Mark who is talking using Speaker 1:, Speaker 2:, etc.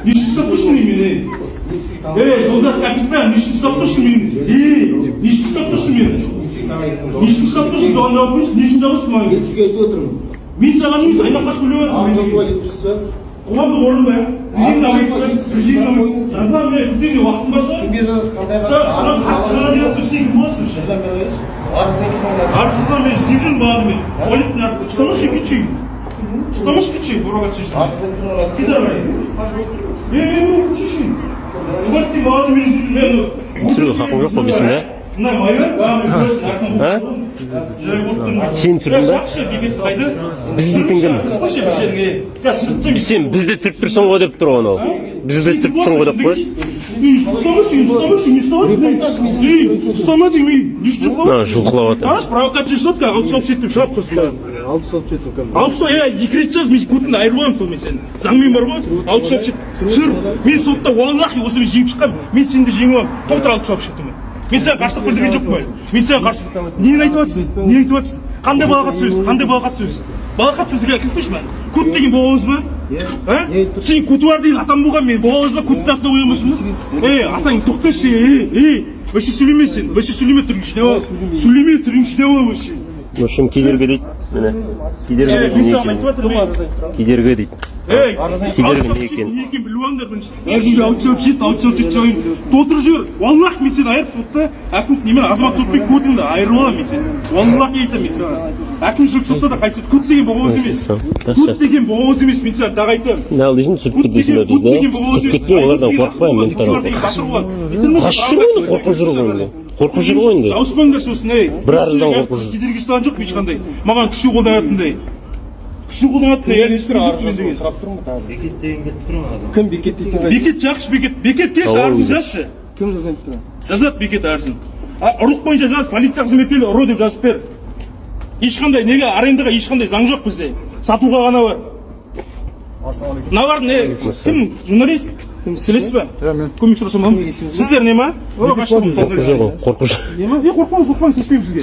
Speaker 1: нешінші ұстап тұрсың мені? Жолдас капитан, нешінші ұстап тұрсың мені? Нешінші ұстап тұрсың мені? Нешінші ұстап тұрсың? Соған жауап берші, нешінші жауапсың маған?
Speaker 2: Мен сізге айтып отырмын.
Speaker 1: Мен саған емес, айнаққа сөйлеп қоғамдық орын ба? Режим намайып. Жазған мен күтемін, уақытым бар шығар? Саған деген сөз сен кім боласың? Арқысынан мен іздеп жүрмін бағаны мен. Туалеттің арқы. Ұстамашы кетшейін. Ұстамашы кетшейін, ұрағат сөзсің. Сидар бай. Шешейін. Туалеттің бағаны мен іздеп жүрмін.
Speaker 3: Түсіруге хақың жоқ қой дейсің бе?
Speaker 1: Мына майыр,
Speaker 3: Сен түрдің бе? Біз дейтін кім? Сен бізде түріп тұрсың ғой деп тұр оны. Бізде түріп тұрсың ғой деп қой.
Speaker 1: Ұстама деймей, düştük lan.
Speaker 3: Жұлқылап отыр.
Speaker 1: Аш, провокация жасады, алып сообщетіп шығап сосын. Алып сообщетіп, екі рет жаз, мен көтін айырылуам сол мен сені. Заңмен бар ғой, алып сообщетіп. Сыр, мен сотта уаллахи осы мен жеңіп шыққам, мен сені де жеңіп алам. Толтыр алып сообщетіп. Мен саған қарсылық білдірген жоқпын әлі. Мен саған қарсылық. Нені айтып жатсың? Не айтып жатсың? Қандай балағат сөз? Қандай балағат сөз? Балағат сөзге әкеліп қойшы маған. Кут деген боғауыз ба? Сен куты бар деген атам болған мен. Боғауыз ба? Куттың артына қоямысың ба? Атаң тоқташы. Вообще сөйлеме сен. Вообще сөйлеме түрің ішіне ала. Сөйлеме түрің ішіне ала вообще.
Speaker 3: В общем, кедергі дейді. Кедергі дейді. Кедергі не екен?
Speaker 1: Не екен білу аңдар бірінші. Әкімге алып сообщет жайын. Толтырып жібер. Валлах мен сені айырып сотта. Әкім немен азамат сотпен көтіңді айырып алам мен сені. Валлах айтам мен саған. Әкімшілік сотта да қайсы көт деген боғауыз емес. Көт деген боғауыз емес мен саған тағы айтам.
Speaker 3: Не ал дейсің түсіріп кетесің бе бізді? Түсіріп кетпей олардан қорықпаймын мен тарапынан. Қашып жүр ғой қорқып жүр ғой енді. Қорқып жүр ғой енді.
Speaker 1: Дауыспаңдар сосын
Speaker 3: бір арыздан қорқып жүр.
Speaker 1: Кедергі ұстаған жоқ ешқандай. Маған күші қолданатындай. Күші қолданатындай.
Speaker 2: Сұрап тұрмын ба тағы? Бекет деген кетіп тұрмын азам. Кім бекет дейін?
Speaker 1: Бекет жақсы бекет. Бекетке арызын жазшы.
Speaker 2: Кім жазайын тұрмын?
Speaker 1: Жазады бекет арызын. Ұрлық бойынша жаз, полиция қызметкерлері ұры деп жазып бер. Ешқандай неге арендаға ешқандай заң жоқ бізде. Сатуға ғана бар. Мына бар не? Кім? Журналист? Сілесіз ба? Көмек сұрасам ба? Сіздер не ма?
Speaker 3: Қорқып жүр ғой, қорқып жүр.
Speaker 1: Қорқпаңыз, сеспеймін сізге.